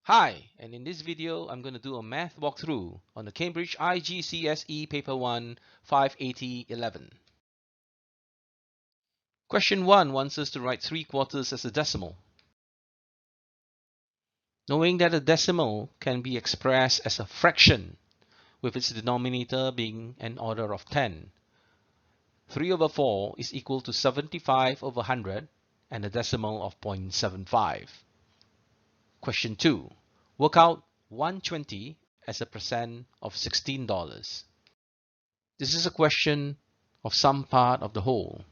Hi, and in this video I'm going to do a math walkthrough on the Cambridge IGCSE Paper 1 58011. Question 1 wants us to write 3/4 as a decimal. Knowing that a decimal can be expressed as a fraction with its denominator being an order of 10, 3/4 is equal to 75/100 and a decimal of 0.75. Question 2. Work out 120 as a percent of $16. This is a question of some part of the whole.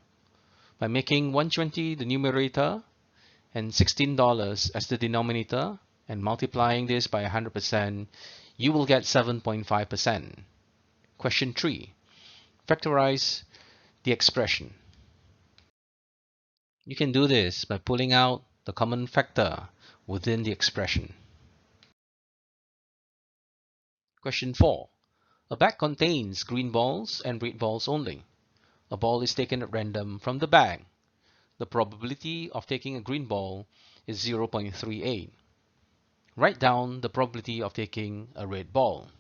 By making 120 the numerator and $16 as the denominator and multiplying this by 100%, you will get 7.5%. Question 3. Factorize the expression. You can do this by pulling out the common factor within the expression. Question 4. A bag contains green balls and red balls only. A ball is taken at random from the bag. The probability of taking a green ball is 0.38. Write down the probability of taking a red ball.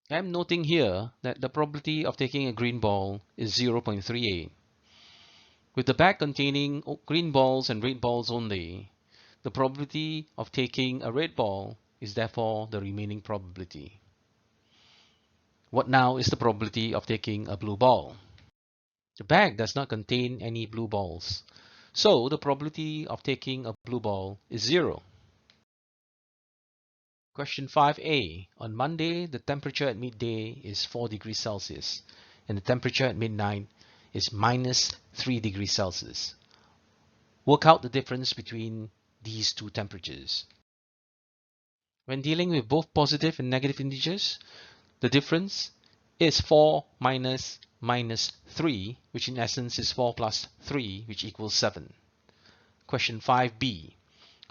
I am noting here that the probability of taking a green ball is 0.38. With the bag containing green balls and red balls only, the probability of taking a red ball is therefore the remaining probability. What now is the probability of taking a blue ball? The bag does not contain any blue balls, so the probability of taking a blue ball is 0. Question 5a. On Monday, the temperature at midday is 4 degrees Celsius, and the temperature at midnight is minus 3 degrees Celsius. Work out the difference between these two temperatures. When dealing with both positive and negative integers, the difference is 4 minus 3, which in essence is 4 plus 3, which equals 7. Question 5b.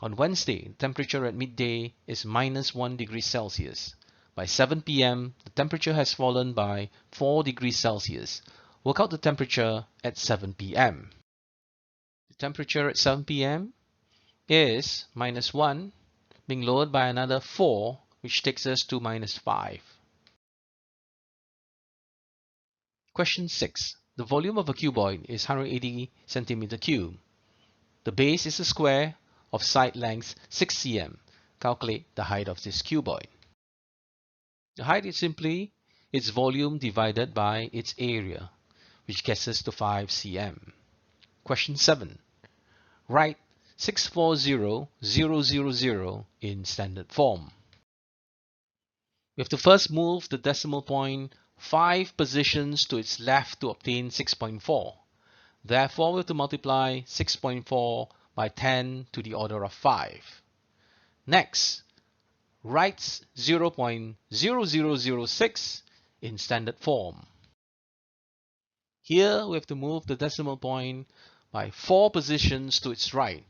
On Wednesday, the temperature at midday is minus 1 degree Celsius. By 7 p.m., the temperature has fallen by 4 degrees Celsius. Work out the temperature at 7 p.m. The temperature at 7 p.m. is minus 1, being lowered by another 4, which takes us to minus 5. Question 6. The volume of a cuboid is 180 centimeter cube. The base is a square of side length 6 cm. Calculate the height of this cuboid. The height is simply its volume divided by its area, which gets us to 5 cm. Question 7. Write 640,000 in standard form. We have to first move the decimal point 5 positions to its left to obtain 6.4. Therefore, we have to multiply 6.4 by 10 to the order of 5. Next, write 0.0006 in standard form. Here, we have to move the decimal point by 4 positions to its right.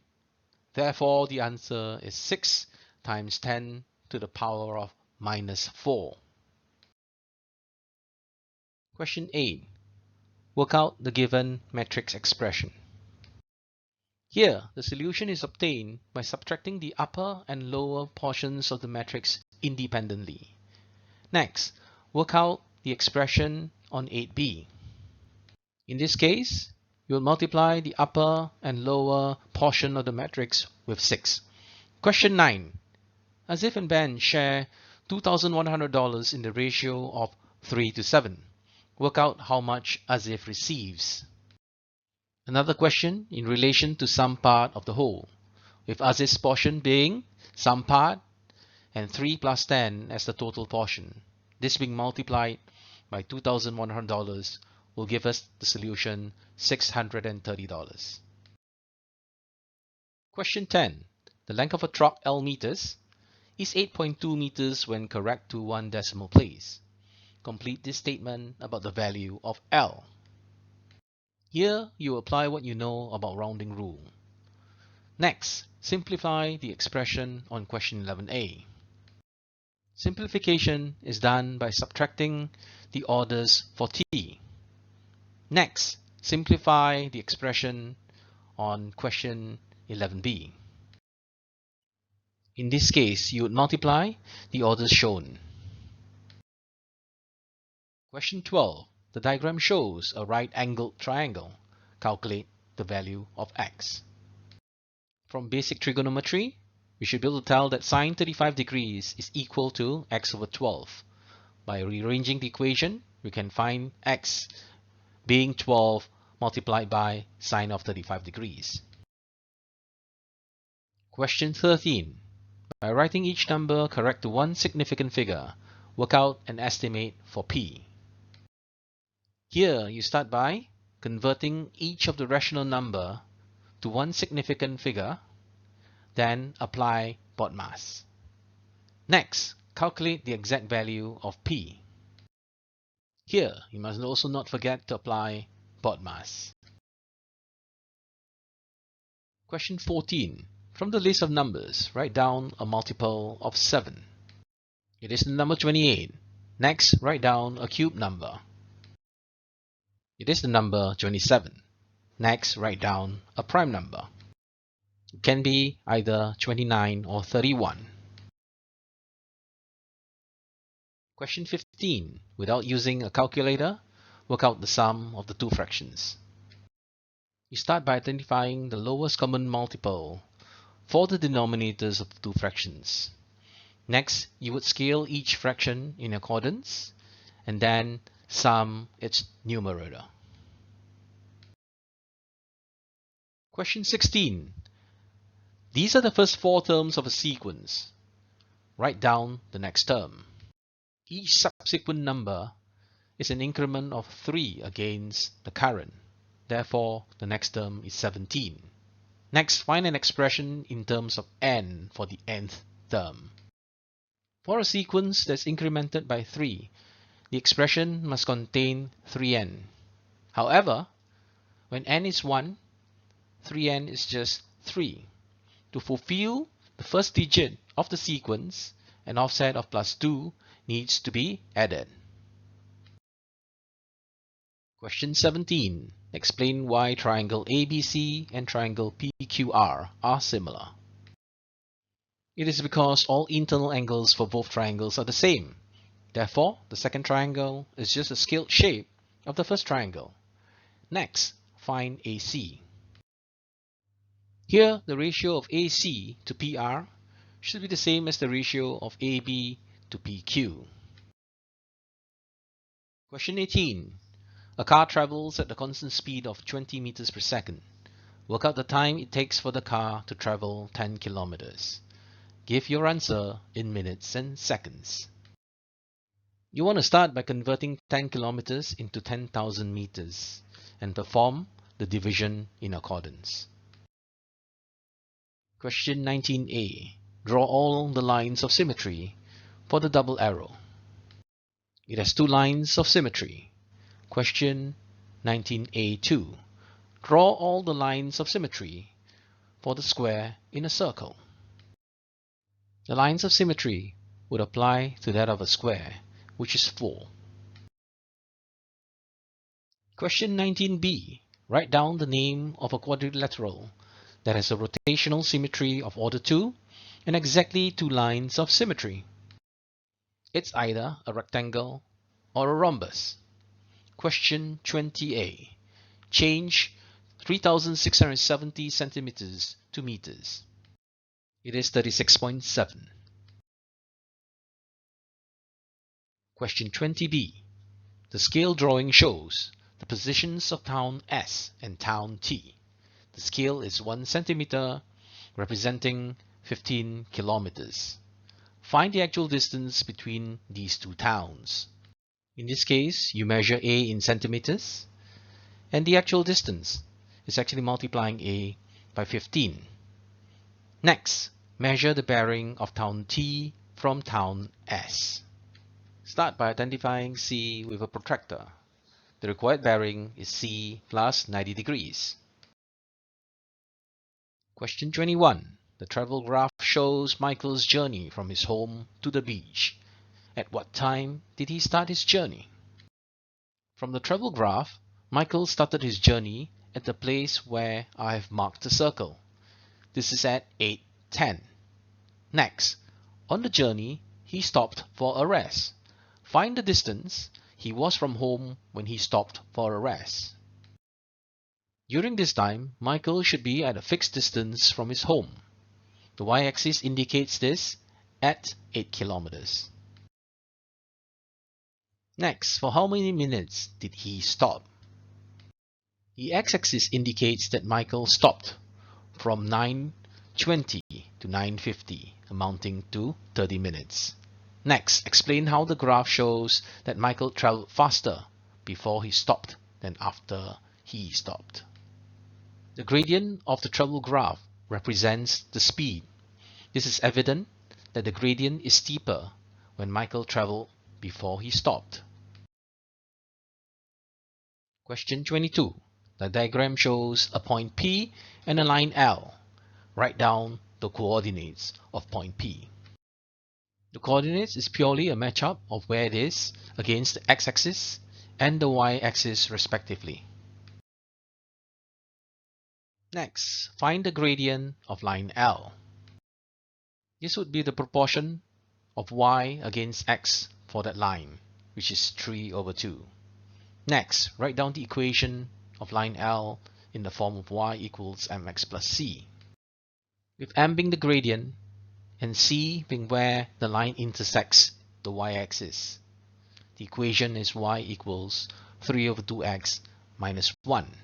Therefore, the answer is 6 times 10 to the power of minus 4. Question 8. Work out the given matrix expression. Here, the solution is obtained by subtracting the upper and lower portions of the matrix independently. Next, work out the expression on 8b. In this case, you will multiply the upper and lower portion of the matrix with 6. Question 9. Azif and Ben share $2,100 in the ratio of 3 to 7. Work out how much Azif receives. Another question in relation to some part of the whole, with Azif's portion being some part and 3 plus 10 as the total portion. This being multiplied by $2,100 will give us the solution $630. Question 10. The length of a truck L meters is 8.2 meters when correct to 1 decimal place. Complete this statement about the value of L. Here, you apply what you know about rounding rule. Next, simplify the expression on question 11a. Simplification is done by subtracting the orders for t. Next, simplify the expression on question 11b. In this case, you would multiply the orders shown. Question 12. The diagram shows a right-angled triangle. Calculate the value of x. From basic trigonometry, we should be able to tell that sine 35 degrees is equal to x over 12. By rearranging the equation, we can find x being 12 multiplied by sine of 35 degrees. Question 13. By writing each number correct to one significant figure, work out an estimate for p. Here, you start by converting each of the rational number to one significant figure, then apply BODMAS. Next, calculate the exact value of p. Here, you must also not forget to apply BODMAS. Question 14. From the list of numbers, write down a multiple of 7. It is the number 28. Next, write down a cube number. It is the number 27. Next, write down a prime number. It can be either 29 or 31. Question 15. Without using a calculator, work out the sum of the two fractions. You start by identifying the lowest common multiple for the denominators of the two fractions. Next, you would scale each fraction in accordance and then sum its numerator. Question 16. These are the first four terms of a sequence. Write down the next term. Each subsequent number is an increment of 3 against the current. Therefore, the next term is 17. Next, find an expression in terms of n for the nth term. For a sequence that's incremented by 3, the expression must contain 3n. However, when n is 1, 3n is just 3. To fulfill the first digit of the sequence, an offset of +2 needs to be added. Question 17. Explain why triangle ABC and triangle PQR are similar. It is because all internal angles for both triangles are the same. Therefore, the second triangle is just a scaled shape of the first triangle. Next, find AC. Here, the ratio of AC to PR should be the same as the ratio of AB to PQ. Question 18. A car travels at a constant speed of 20 meters per second. Work out the time it takes for the car to travel 10 kilometers. Give your answer in minutes and seconds. You want to start by converting 10 kilometers into 10,000 meters and perform the division in accordance. Question 19a. Draw all the lines of symmetry for the double arrow. It has two lines of symmetry. Question 19a2. Draw all the lines of symmetry for the square in a circle. The lines of symmetry would apply to that of a square, which is 4. Question 19b. Write down the name of a quadrilateral that has a rotational symmetry of order 2 and exactly 2 lines of symmetry. It's either a rectangle or a rhombus. Question 20a. Change 3,670 centimeters to meters. It is 36.7. Question 20b. The scale drawing shows the positions of town S and town T. The scale is 1 centimeter, representing 15 kilometers. Find the actual distance between these two towns. In this case, you measure A in centimeters, and the actual distance is actually multiplying A by 15. Next, measure the bearing of town T from town S. Start by identifying C with a protractor. The required bearing is C plus 90 degrees. Question 21. The travel graph shows Michael's journey from his home to the beach. At what time did he start his journey? From the travel graph, Michael started his journey at the place where I have marked a circle. This is at 8:10. Next, on the journey, he stopped for a rest. Find the distance he was from home when he stopped for a rest. During this time, Michael should be at a fixed distance from his home. The y-axis indicates this at 8 kilometers. Next, for how many minutes did he stop? The x-axis indicates that Michael stopped from 9:20 to 9:50, amounting to 30 minutes. Next, explain how the graph shows that Michael traveled faster before he stopped than after he stopped. The gradient of the travel graph represents the speed. This is evident that the gradient is steeper when Michael traveled before he stopped. Question 22. The diagram shows a point P and a line L. Write down the coordinates of point P. The coordinates is purely a matchup of where it is against the x-axis and the y-axis respectively. Next, find the gradient of line L. This would be the proportion of y against x for that line, which is 3/2. Next, write down the equation of line L in the form of y equals mx plus c. With m being the gradient and c being where the line intersects the y-axis, the equation is y equals 3/2x minus 1.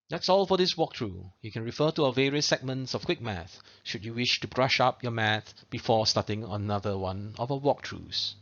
That's all for this walkthrough. You can refer to our various segments of Quick Math should you wish to brush up your math before starting another one of our walkthroughs.